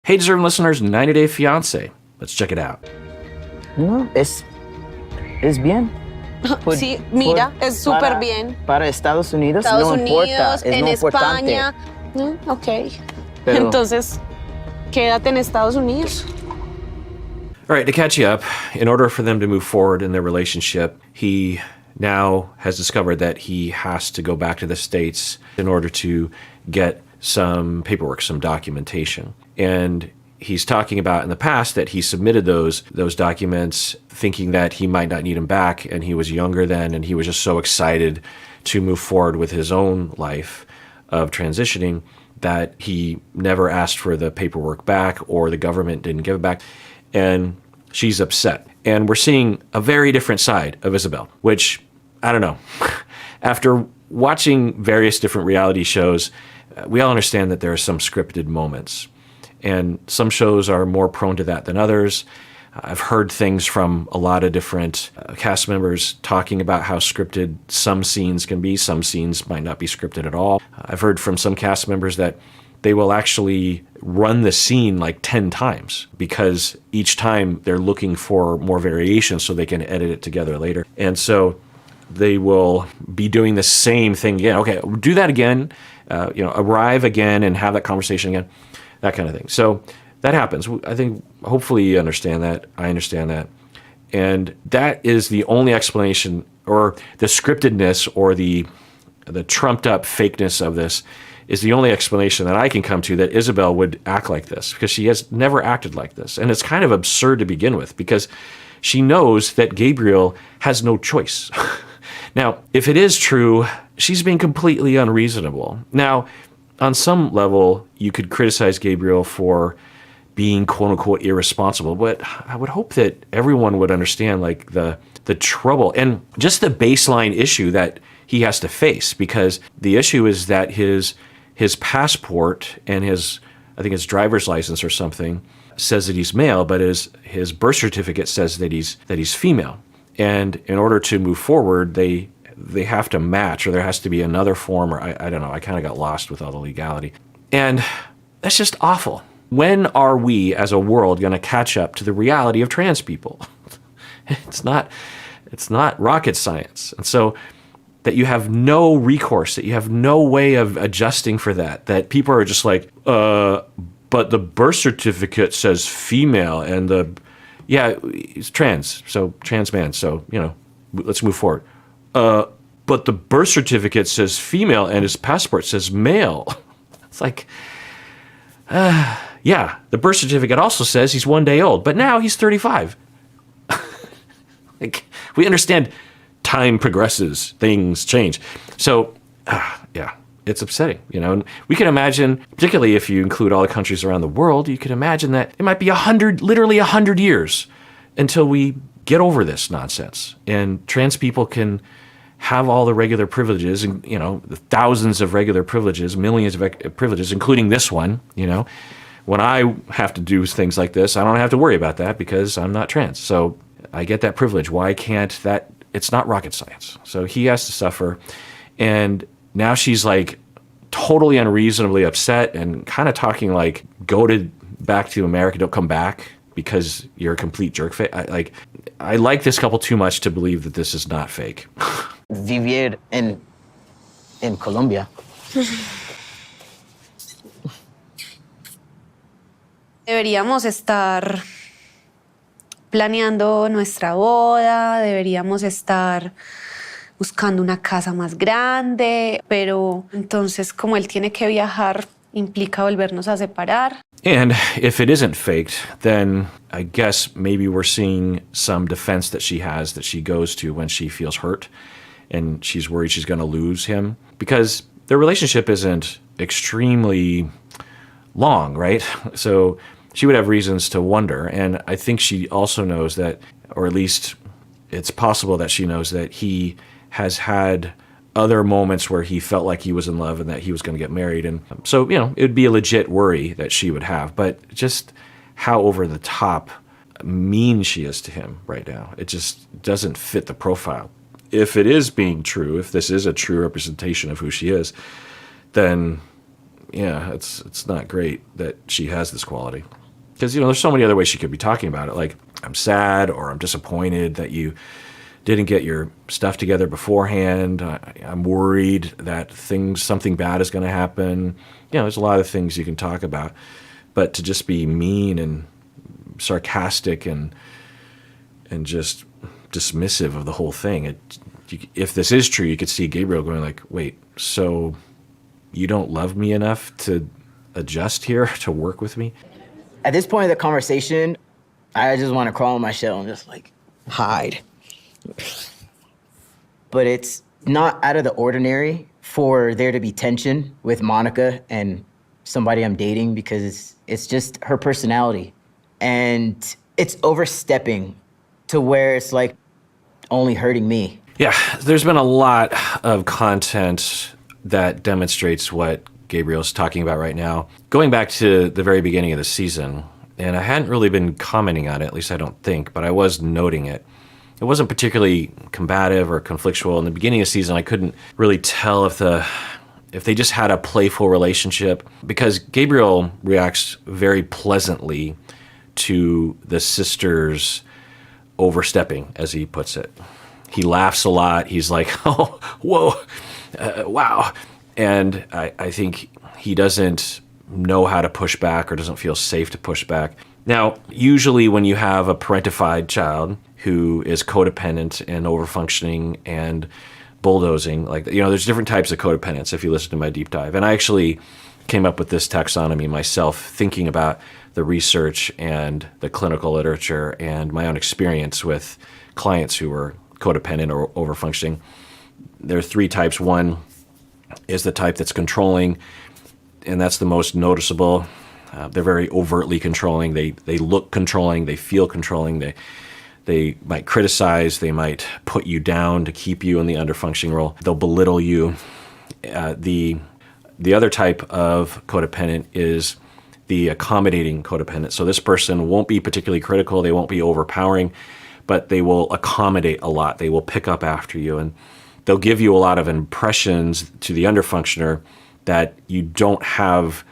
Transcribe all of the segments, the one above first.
Hey, deserving listeners, 90 Day Fiancé. Let's check it out. No, es bien. Sí, mira, es súper bien. Para Estados Unidos Estados no importa, Unidos, es en no España. importante. Ok. Pero- Entonces, quédate en Estados Unidos. All right, to catch you up, in order for them to move forward in their relationship, he now has discovered that he has to go back to the States in order to get some paperwork, some documentation. And he's talking about in the past that he submitted those documents thinking that he might not need them back, and he was younger then, and he was just so excited to move forward with his own life of transitioning that he never asked for the paperwork back, or the government didn't give it back. And she's upset. And we're seeing a very different side of Isabel, which, I don't know. After watching various different reality shows, we all understand that there are some scripted moments. And some shows are more prone to that than others. I've heard things from a lot of different cast members talking about how scripted some scenes can be. Some scenes might not be scripted at all. I've heard from some cast members that they will actually run the scene like 10 times because each time they're looking for more variation so they can edit it together later. And so they will be doing the same thing again. Okay, do that again, arrive again and have that conversation again, that kind of thing. So that happens. I think hopefully you understand that. I understand that. And that is the only explanation, or the scriptedness or the trumped up fakeness of this is the only explanation that I can come to that Isabel would act like this, because she has never acted like this. And it's kind of absurd to begin with, because she knows that Gabriel has no choice. Now, if it is true, she's being completely unreasonable. Now, on some level, you could criticize Gabriel for being quote unquote irresponsible, but I would hope that everyone would understand like the trouble and just the baseline issue that he has to face, because the issue is that his passport and I think his driver's license or something says that he's male, but his birth certificate says that he's female. And in order to move forward, they have to match, or there has to be another form, or I don't know. I kind of got lost with all the legality. And that's just awful. When are we as a world going to catch up to the reality of trans people? It's not rocket science. And so that you have no recourse, that you have no way of adjusting for that people are just like, but the birth certificate says female, and it's trans, so trans man, so, let's move forward. But the birth certificate says female and his passport says male. It's like, the birth certificate also says he's 1 day old, but now he's 35. Like, we understand time progresses, things change. So, it's upsetting, And we can imagine, particularly if you include all the countries around the world, you can imagine that it might be literally 100 years until we get over this nonsense. And trans people can have all the regular privileges, and, the thousands of regular privileges, millions of privileges, including this one, When I have to do things like this, I don't have to worry about that because I'm not trans. So I get that privilege. Why can't that? It's not rocket science. So he has to suffer. And now she's like totally unreasonably upset and kind of talking like, back to America, don't come back because you're a complete jerk face. I like this couple too much to believe that this is not fake. Vivir en Colombia. Deberíamos estar planeando nuestra boda, deberíamos estar buscando una casa más grande, pero entonces como él tiene que viajar, implica volvernos a separar. And if it isn't faked, then I guess maybe we're seeing some defense that she has, that she goes to when she feels hurt and she's worried she's going to lose him, because their relationship isn't extremely long, right? So she would have reasons to wonder. And I think she also knows that, or at least it's possible that she knows that he has had other moments where he felt like he was in love and that he was going to get married. And so, it would be a legit worry that she would have. But just how over the top mean she is to him right now, it just doesn't fit the profile. If it is being true, if this is a true representation of who she is, then yeah, it's not great that she has this quality. Because, there's so many other ways she could be talking about it. Like, I'm sad, or I'm disappointed that you didn't get your stuff together beforehand. I'm worried that something bad is going to happen. There's a lot of things you can talk about. But to just be mean and sarcastic and just dismissive of the whole thing, if this is true, you could see Gabriel going like, wait, so you don't love me enough to adjust here, to work with me? At this point of the conversation, I just want to crawl in my shell and just like hide. But it's not out of the ordinary for there to be tension with Monica and somebody I'm dating, because it's just her personality. And it's overstepping to where it's like only hurting me. Yeah, there's been a lot of content that demonstrates what Gabriel's talking about right now. Going back to the very beginning of the season, and I hadn't really been commenting on it, at least I don't think, but I was noting it. It wasn't particularly combative or conflictual. In the beginning of the season, I couldn't really tell if they just had a playful relationship, because Gabriel reacts very pleasantly to the sisters overstepping, as he puts it. He laughs a lot. He's like, oh, whoa, wow. And I think he doesn't know how to push back, or doesn't feel safe to push back. Now, usually when you have a parentified child who is codependent and overfunctioning and bulldozing, like, there's different types of codependence if you listen to my deep dive. And I actually came up with this taxonomy myself, thinking about the research and the clinical literature and my own experience with clients who were codependent or overfunctioning. There are three types. One is the type that's controlling, and that's the most noticeable. They're very overtly controlling. They look controlling. They feel controlling. They might criticize. They might put you down to keep you in the underfunctioning role. They'll belittle you. The other type of codependent is the accommodating codependent. So this person won't be particularly critical. They won't be overpowering, but they will accommodate a lot. They will pick up after you, and they'll give you a lot of impressions to the underfunctioner that you don't have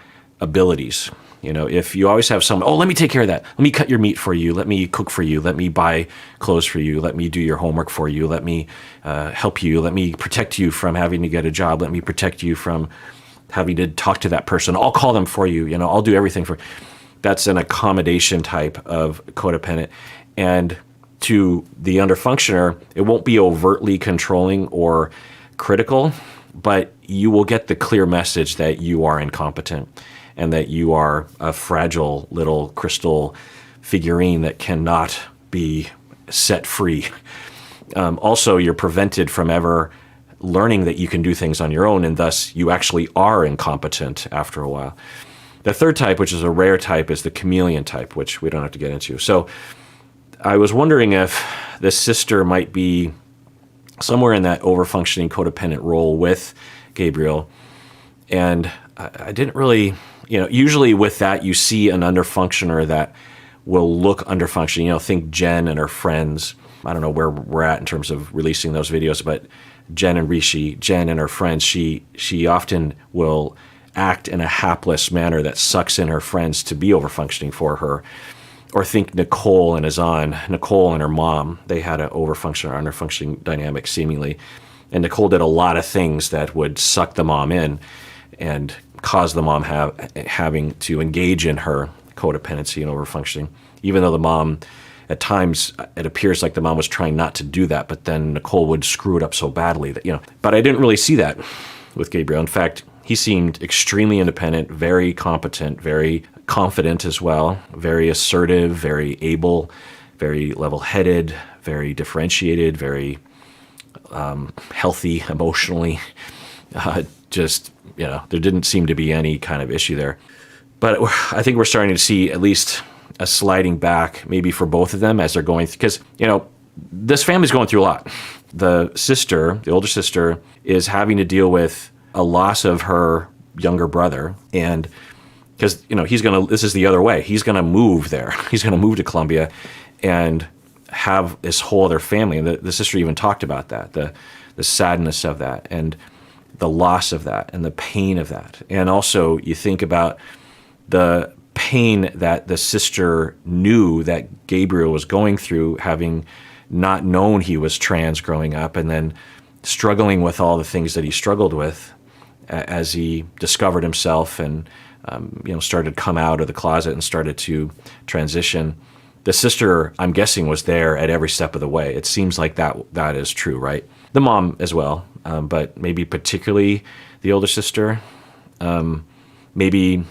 abilities. If you always have someone, oh, let me take care of that. Let me cut your meat for you. Let me cook for you. Let me buy clothes for you. Let me do your homework for you. Let me help you. Let me protect you from having to get a job. Let me protect you from having to talk to that person. I'll call them for you. I'll do everything for. That's an accommodation type of codependent. And to the underfunctioner, it won't be overtly controlling or critical, but you will get the clear message that you are incompetent and that you are a fragile little crystal figurine that cannot be set free. Also, you're prevented from ever learning that you can do things on your own, and thus you actually are incompetent after a while. The third type, which is a rare type, is the chameleon type, which we don't have to get into. So I was wondering if the sister might be somewhere in that overfunctioning codependent role with Gabriel. And I didn't really, usually with that, you see an underfunctioner that will look underfunctioning. Think Jen and her friends. I don't know where we're at in terms of releasing those videos, but Jen and Rishi, Jen and her friends, she often will act in a hapless manner that sucks in her friends to be overfunctioning for her. Or think Nicole and Azan, Nicole and her mom, they had an overfunctioning or underfunctioning dynamic seemingly. And Nicole did a lot of things that would suck the mom in and cause the mom having to engage in her codependency and overfunctioning. Even though the mom, at times, it appears like the mom was trying not to do that, but then Nicole would screw it up so badly that, But I didn't really see that with Gabriel. In fact, he seemed extremely independent, very competent, very confident as well, very assertive, very able, very level-headed, very differentiated, very healthy emotionally. There didn't seem to be any kind of issue there. But I think we're starting to see at least a sliding back, maybe for both of them as they're going, because, this family's going through a lot. The older sister, is having to deal with a loss of her younger brother, and because this is the other way. He's gonna move there. He's gonna move to Colombia, and have this whole other family. And the sister even talked about that, the sadness of that, and the loss of that and the pain of that. And also you think about the pain that the sister knew that Gabriel was going through, having not known he was trans growing up, and then struggling with all the things that he struggled with as he discovered himself and started to come out of the closet and started to transition. The sister, I'm guessing, was there at every step of the way. It seems like that is true, right? The mom as well, but maybe particularly the older sister. Maybe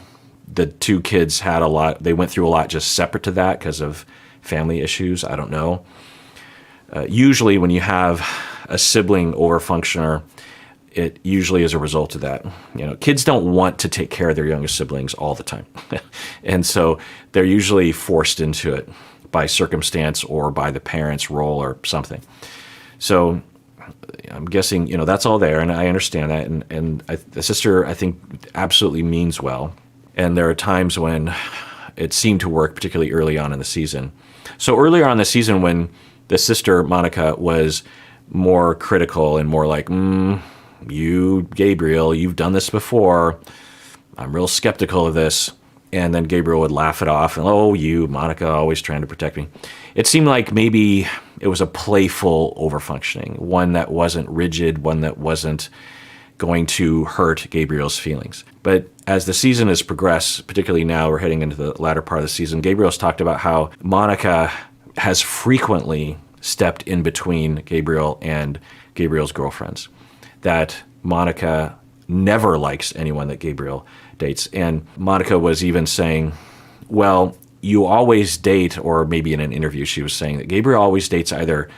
the two kids had a lot, they went through a lot just separate to that because of family issues. I don't know. Usually when you have a sibling overfunctioner, it usually is a result of that. Kids don't want to take care of their younger siblings all the time. And so they're usually forced into it by circumstance or by the parents' role or something. So I'm guessing, that's all there, and I understand that. And the sister, I think, absolutely means well. And there are times when it seemed to work, particularly early on in the season. So earlier on in the season, when the sister, Monica, was more critical and more like, you, Gabriel, you've done this before. I'm real skeptical of this. And then Gabriel would laugh it off. And, oh, you, Monica, always trying to protect me. It seemed like maybe it was a playful overfunctioning, one that wasn't rigid, one that wasn't going to hurt Gabriel's feelings. But as the season has progressed, particularly now we're heading into the latter part of the season, Gabriel's talked about how Monica has frequently stepped in between Gabriel and Gabriel's girlfriends, that Monica never likes anyone that Gabriel dates. And Monica was even saying, well, you always date, or maybe in an interview she was saying that Gabriel always dates either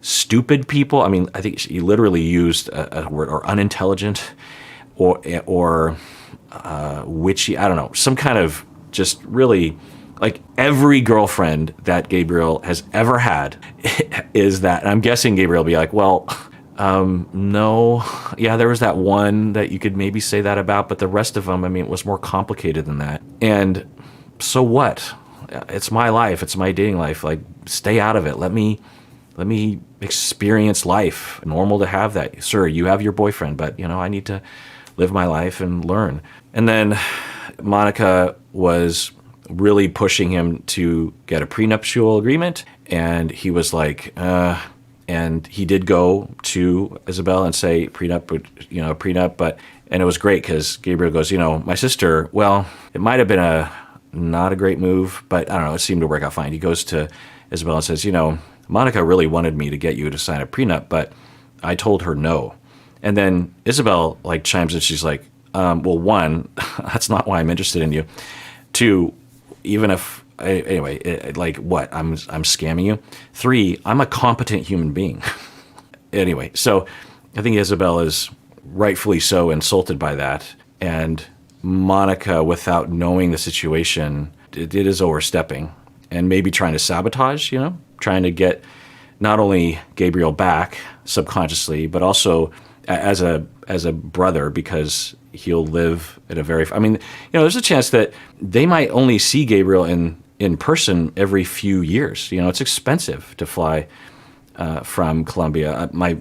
stupid people. I mean, I think she literally used a word, or unintelligent, or witchy, I don't know, some kind of just really, like every girlfriend that Gabriel has ever had is that. And I'm guessing Gabriel will be like, well, no, yeah, there was that one that you could maybe say that about, but the rest of them, I mean, it was more complicated than that. And so what? It's my life. It's my dating life. Like, stay out of it. Let me experience life. Normal to have that. Sir, you have your boyfriend, but I need to live my life and learn. And then Monica was really pushing him to get a prenuptial agreement, and he was like, and he did go to Isabel and say prenup, but, and it was great because Gabriel goes, my sister, well, it might have been not a great move, but I don't know, it seemed to work out fine. He goes to Isabel and says, Monica really wanted me to get you to sign a prenup, but I told her no. And then Isabel chimes in, she's like, well, one, that's not why I'm interested in you. Two, even if, anyway, what? I'm scamming you. Three, I'm a competent human being. Anyway, so I think Isabel is rightfully so insulted by that. And Monica, without knowing the situation, it is overstepping and maybe trying to sabotage, trying to get not only Gabriel back subconsciously, but also as a brother, because he'll live at a very, there's a chance that they might only see Gabriel in person every few years. It's expensive to fly from Colombia. My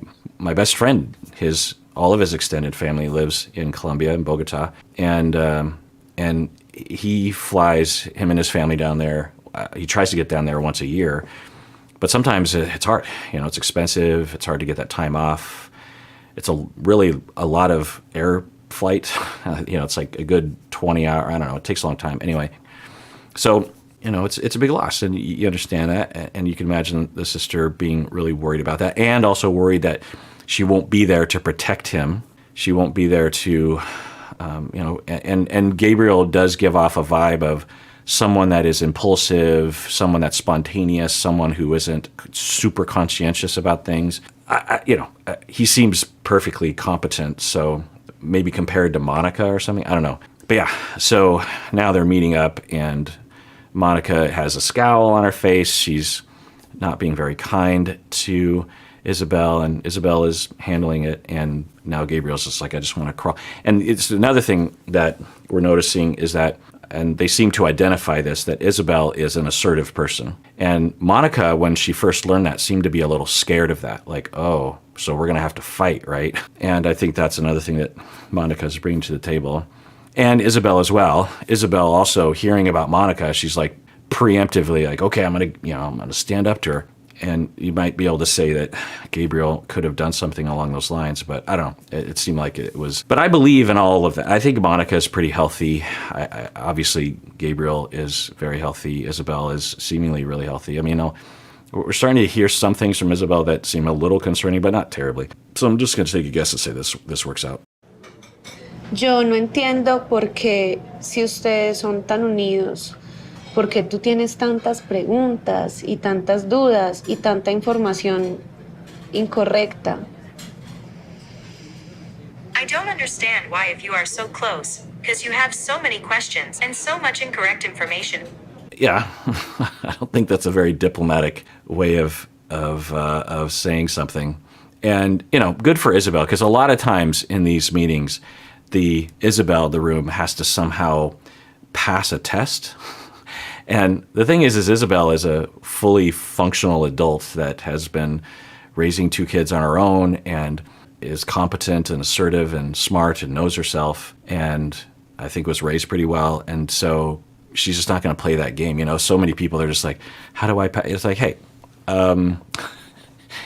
best friend, all of his extended family lives in Colombia, in Bogota, and he flies him and his family down there. He tries to get down there once a year, but sometimes it's hard. It's expensive. It's hard to get that time off. It's really a lot of air flight. It's like a good 20 hour. I don't know. It takes a long time. Anyway, so it's a big loss, and you understand that, and you can imagine the sister being really worried about that, and also worried that she won't be there to protect him. She won't be there to, and Gabriel does give off a vibe of someone that is impulsive, someone that's spontaneous, someone who isn't super conscientious about things. He seems perfectly competent, so maybe compared to Monica or something, I don't know. But yeah, so now they're meeting up, and Monica has a scowl on her face. She's not being very kind to Isabel, and Isabel is handling it, and now Gabriel's just like, I just want to crawl. And it's another thing that we're noticing is that, and they seem to identify this, that Isabel is an assertive person. And Monica, when she first learned that, seemed to be a little scared of that. Like, oh, so we're going to have to fight, right? And I think that's another thing that Monica is bringing to the table. And Isabel as well. Isabel also hearing about Monica, she's like preemptively like, okay, I'm going to stand up to her. And you might be able to say that Gabriel could have done something along those lines, but I don't know. It seemed like it was. But I believe in all of that. I think Monica is pretty healthy. Obviously, Gabriel is very healthy. Isabel is seemingly really healthy. I mean, we're starting to hear some things from Isabel that seem a little concerning, but not terribly. So I'm just going to take a guess and say this works out. Yo no entiendo por qué, si ustedes son tan unidos, por qué tú tienes tantas preguntas y tantas dudas y tanta información incorrecta. I don't understand why, if you are so close, because you have so many questions and so much incorrect information. Yeah, I don't think that's a very diplomatic way of saying something. And, good for Isabel, because a lot of times in these meetings, the room has to somehow pass a test. And the thing is Isabel is a fully functional adult that has been raising 2 kids on her own and is competent and assertive and smart and knows herself, and I think was raised pretty well. And so she's just not going to play that game. So many people are just like, how do I pass? It's like, hey,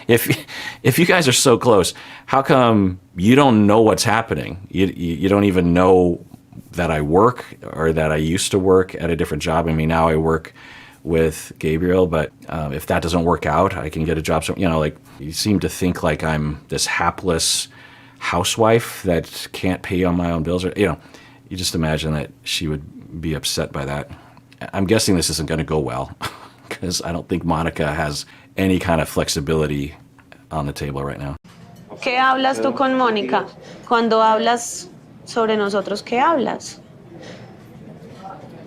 if you guys are so close, how come you don't know what's happening? You don't even know that I work or that I used to work at a different job. I mean, now I work with Gabriel, but if that doesn't work out, I can get a job. So, you seem to think like I'm this hapless housewife that can't pay on my own bills. Or, you just imagine that she would be upset by that. I'm guessing this isn't going to go well because I don't think Monica has any kind of flexibility on the table right now. ¿Qué hablas tú con Mónica? Cuando hablas sobre nosotros, ¿qué hablas?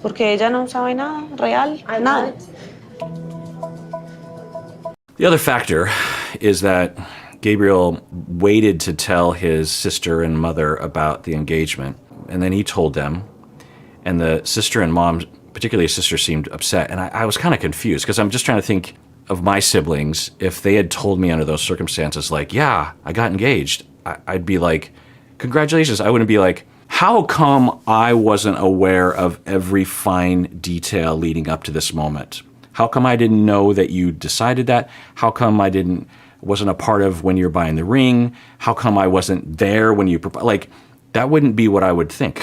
Porque ella no sabe nada, real, nada. The other factor is that Gabriel waited to tell his sister and mother about the engagement, and then he told them, and the sister and mom, particularly his sister, seemed upset, and I was kind of confused because I'm just trying to think of my siblings. If they had told me under those circumstances, like, yeah, I got engaged, I'd be like, congratulations. I wouldn't be like, how come I wasn't aware of every fine detail leading up to this moment? How come I didn't know that you decided that? How come I wasn't a part of when you're buying the ring? How come I wasn't there when you proposed? Like, that wouldn't be what I would think.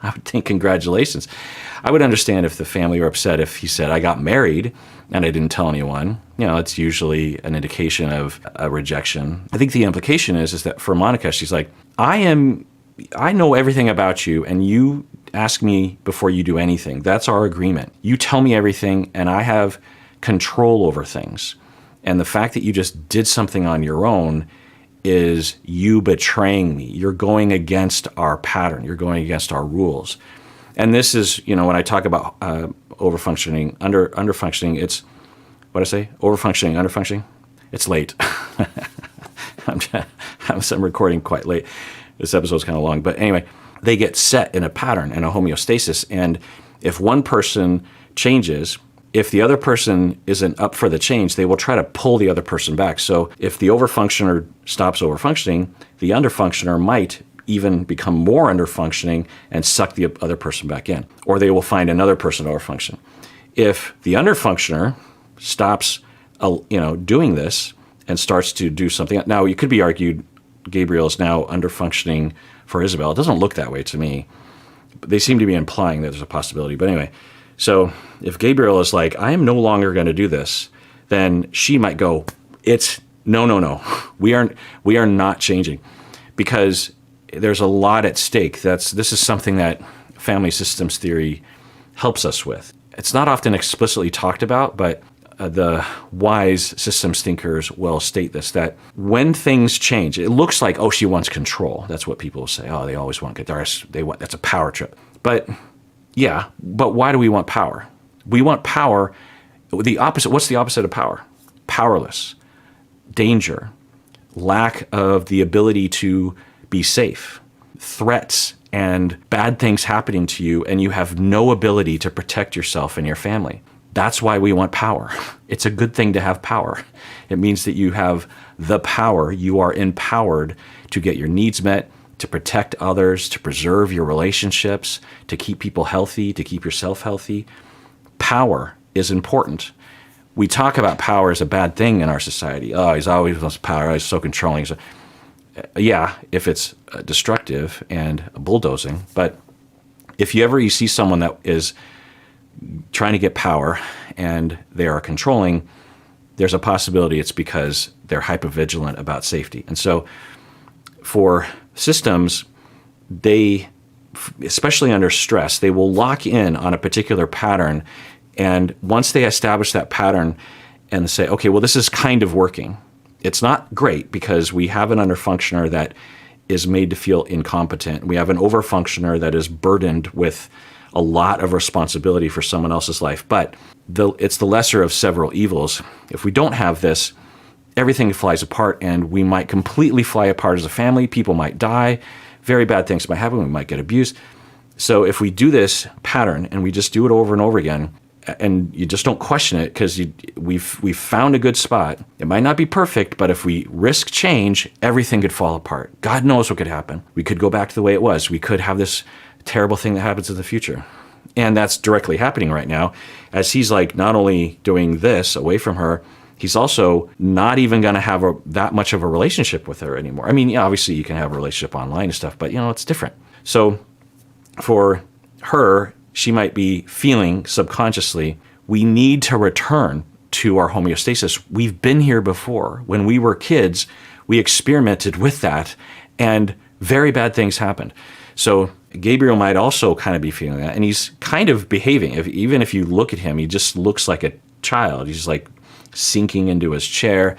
I would think, congratulations. I would understand if the family were upset if he said, I got married and I didn't tell anyone. It's usually an indication of a rejection. I think the implication is that for Monica, she's like, I know everything about you, and you ask me before you do anything. That's our agreement. You tell me everything, and I have control over things. And the fact that you just did something on your own is you betraying me. You're going against our pattern. You're going against our rules. And this is, when I talk about overfunctioning, underfunctioning, it's, what I say? Overfunctioning, underfunctioning? It's late. I'm recording quite late. This episode's kind of long. But anyway, they get set in a pattern and a homeostasis. And if one person changes, if the other person isn't up for the change, they will try to pull the other person back. So if the overfunctioner stops overfunctioning, the underfunctioner might even become more underfunctioning and suck the other person back in. Or they will find another person to overfunction. If the underfunctioner stops doing this and starts to do something, now it could be argued Gabriel is now underfunctioning for Isabel. It doesn't look that way to me. But they seem to be implying that there's a possibility. But anyway, so if Gabriel is like, I am no longer going to do this, then she might go, it's no. We are not changing, because there's a lot at stake. This is something that family systems theory helps us with. It's not often explicitly talked about, but the wise systems thinkers will state this, that when things change, it looks like, she wants control. That's what people say. They always want control. That's a power trip. But why do we want power? We want power. The opposite. What's the opposite of power? Powerless, danger, lack of the ability to be safe, threats, and bad things happening to you, and you have no ability to protect yourself and your family. That's why we want power. It's a good thing to have power. It means that you have the power. You are empowered to get your needs met, to protect others, to preserve your relationships, to keep people healthy, to keep yourself healthy. Power is important. We talk about power as a bad thing in our society. Oh, he's always wants power. He's so controlling. Yeah, if it's destructive and bulldozing. But if you see someone that is trying to get power and they are controlling, there's a possibility it's because they're hypervigilant about safety. And so for systems, they, especially under stress, they will lock in on a particular pattern. And once they establish that pattern and say, okay, well, this is kind of working. It's not great because we have an underfunctioner that is made to feel incompetent. We have an overfunctioner that is burdened with a lot of responsibility for someone else's life. But it's the lesser of several evils. If we don't have this, everything flies apart and we might completely fly apart as a family. People might die. Very bad things might happen. We might get abused. So if we do this pattern and we just do it over and over again, and you just don't question it because we've found a good spot. It might not be perfect, but if we risk change, everything could fall apart. God knows what could happen. We could go back to the way it was. We could have this terrible thing that happens in the future. And that's directly happening right now as he's like not only doing this away from her, he's also not even going to have that much of a relationship with her anymore. I mean, yeah, obviously you can have a relationship online and stuff, but it's different. So for her, she might be feeling subconsciously, we need to return to our homeostasis. We've been here before. When we were kids, we experimented with that and very bad things happened. So Gabriel might also kind of be feeling that. And he's kind of behaving. Even if you look at him, he just looks like a child. He's like sinking into his chair.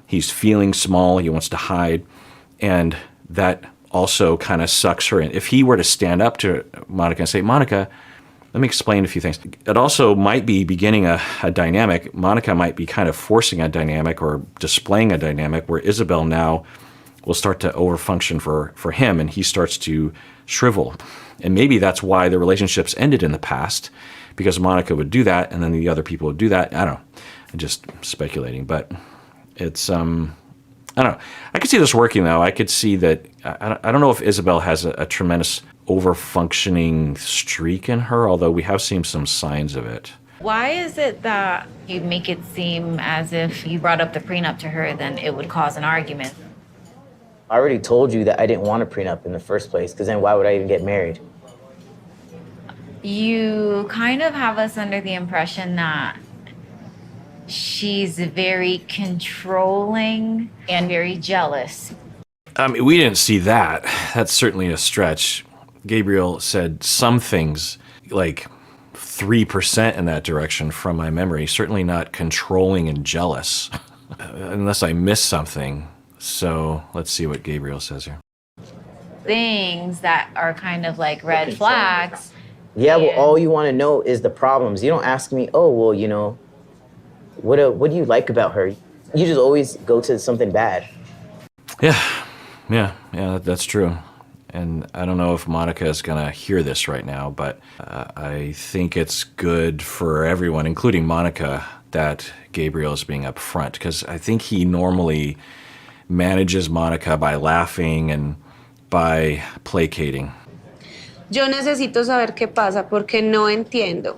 He's feeling small. He wants to hide. And that also kind of sucks her in. If he were to stand up to Monica and say, Monica, let me explain a few things. It also might be beginning a dynamic. Monica might be kind of forcing a dynamic or displaying a dynamic where Isabel now will start to overfunction for him and he starts to shrivel. And maybe that's why the relationships ended in the past, because Monica would do that and then the other people would do that. I don't know. I'm just speculating, but it's, I don't know. I could see this working though. I could see that, I don't know if Isabel has a tremendous over-functioning streak in her, although we have seen some signs of it. Why is it that you make it seem as if you brought up the prenup to her, then it would cause an argument? I already told you that I didn't want a prenup in the first place, because then why would I even get married? You kind of have us under the impression that she's very controlling and very jealous. I mean, we didn't see that. That's certainly a stretch. Gabriel said some things, like 3% in that direction from my memory. Certainly not controlling and jealous, unless I missed something. So let's see what Gabriel says here. Things that are kind of like red flags. Yeah, well, all you want to know is the problems. You don't ask me, oh, well, what do you like about her? You just always go to something bad. Yeah, that's true. And I don't know if Monica is going to hear this right now, but I think it's good for everyone, including Monica, that Gabriel is being upfront, because I think he normally manages Monica by laughing and by placating. Yo necesito saber qué pasa porque no entiendo.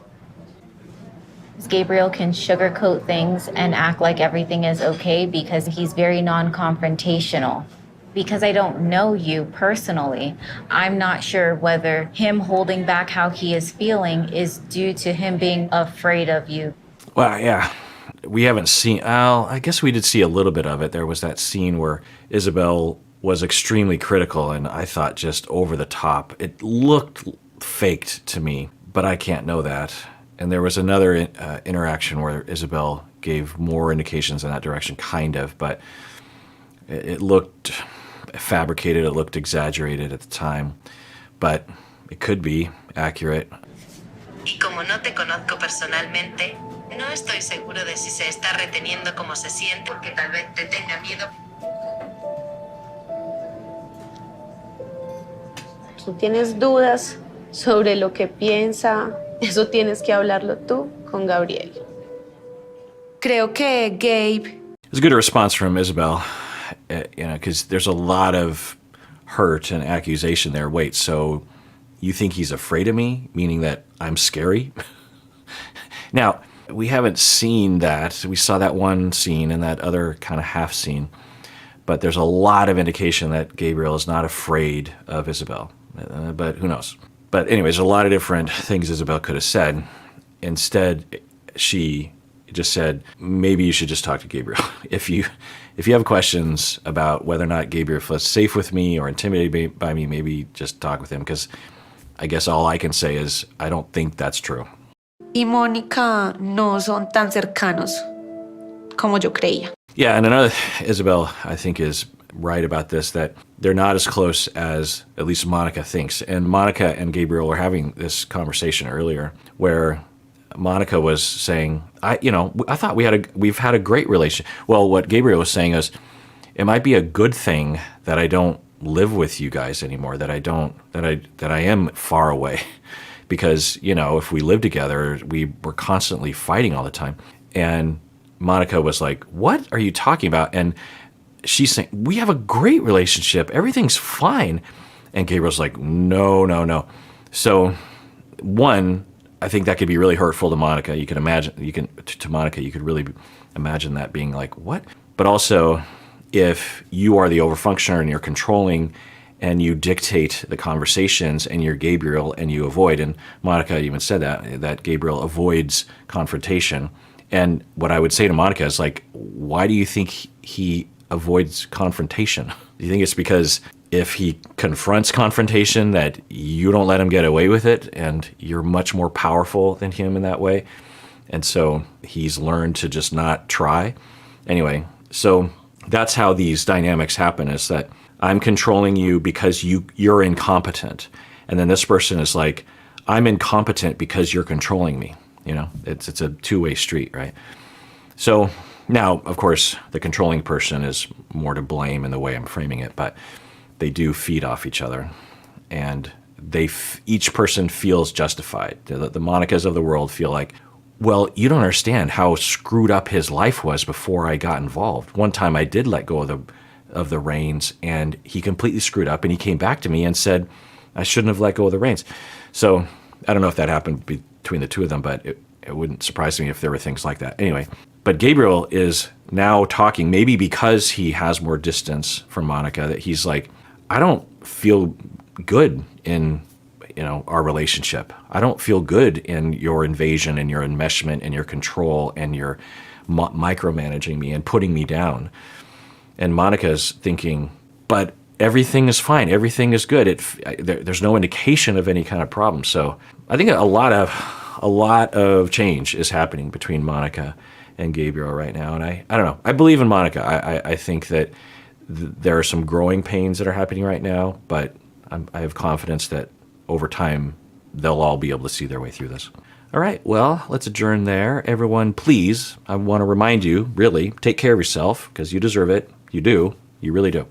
Gabriel can sugarcoat things and act like everything is okay because he's very non-confrontational. Because I don't know you personally, I'm not sure whether him holding back how he is feeling is due to him being afraid of you. Well, yeah, we haven't seen, I guess we did see a little bit of it. There was that scene where Isabel was extremely critical and I thought just over the top. It looked faked to me, but I can't know that. And there was another interaction where Isabel gave more indications in that direction, kind of, but it looked fabricated, it looked exaggerated at the time, but it could be accurate. Y como no te conozco personalmente, no estoy seguro de si se está reteniendo como se siente, porque tal vez te tenga miedo. Tú tienes dudas sobre lo que piensa, eso tienes que hablarlo tú con Gabriel. Creo que Gabe It's a good response from Isabel, because there's a lot of hurt and accusation there. Wait, so you think he's afraid of me, meaning that I'm scary? Now, we haven't seen that. We saw that one scene and that other kind of half scene, but there's a lot of indication that Gabriel is not afraid of Isabel. But who knows? But anyways, a lot of different things Isabel could have said. Instead, she just said, maybe you should just talk to Gabriel. If you have questions about whether or not Gabriel feels safe with me or intimidated by me, maybe just talk with him, because I guess all I can say is I don't think that's true. y Mónica no son tan cercanos como yo creía. Yeah, and another, Isabel, I think, is right about this, that they're not as close as at least Monica thinks. And Monica and Gabriel were having this conversation earlier where Monica was saying, I thought we've had a great relationship. Well, what Gabriel was saying is, it might be a good thing that I don't live with you guys anymore, that I am far away. Because, if we lived together, we were constantly fighting all the time. And Monica was like, what are you talking about? And she's saying, we have a great relationship. Everything's fine. And Gabriel's like, no. So, one, I think that could be really hurtful to Monica. You could really imagine that being like, what? But also, if you are the overfunctioner and you're controlling and you dictate the conversations and you're Gabriel and you avoid, and Monica even said that Gabriel avoids confrontation. And what I would say to Monica is like, why do you think he avoids confrontation? Do you think it's because if he confronts confrontation that you don't let him get away with it and you're much more powerful than him in that way? And so he's learned to just not try. Anyway, so that's how these dynamics happen, is that I'm controlling you because you're incompetent. And then this person is like, I'm incompetent because you're controlling me. It's a two-way street, right? So now, of course, the controlling person is more to blame in the way I'm framing it, but they do feed off each other. And each person feels justified. The Monicas of the world feel like, well, you don't understand how screwed up his life was before I got involved. One time I did let go of the reins, and he completely screwed up, and he came back to me and said, I shouldn't have let go of the reins. So I don't know if that happened between the two of them, but it wouldn't surprise me if there were things like that. Anyway, but Gabriel is now talking, maybe because he has more distance from Monica, that he's like, I don't feel good in our relationship. I don't feel good in your invasion and your enmeshment and your control and your micromanaging me and putting me down. And Monica's thinking, but everything is fine. Everything is good. There's no indication of any kind of problem. So I think a lot of change is happening between Monica and Gabriel right now. And I don't know. I believe in Monica. I think that there are some growing pains that are happening right now, but I have confidence that over time they'll all be able to see their way through this. All right, well, let's adjourn there. Everyone, please, I want to remind you, really, take care of yourself, because you deserve it. You do. You really do.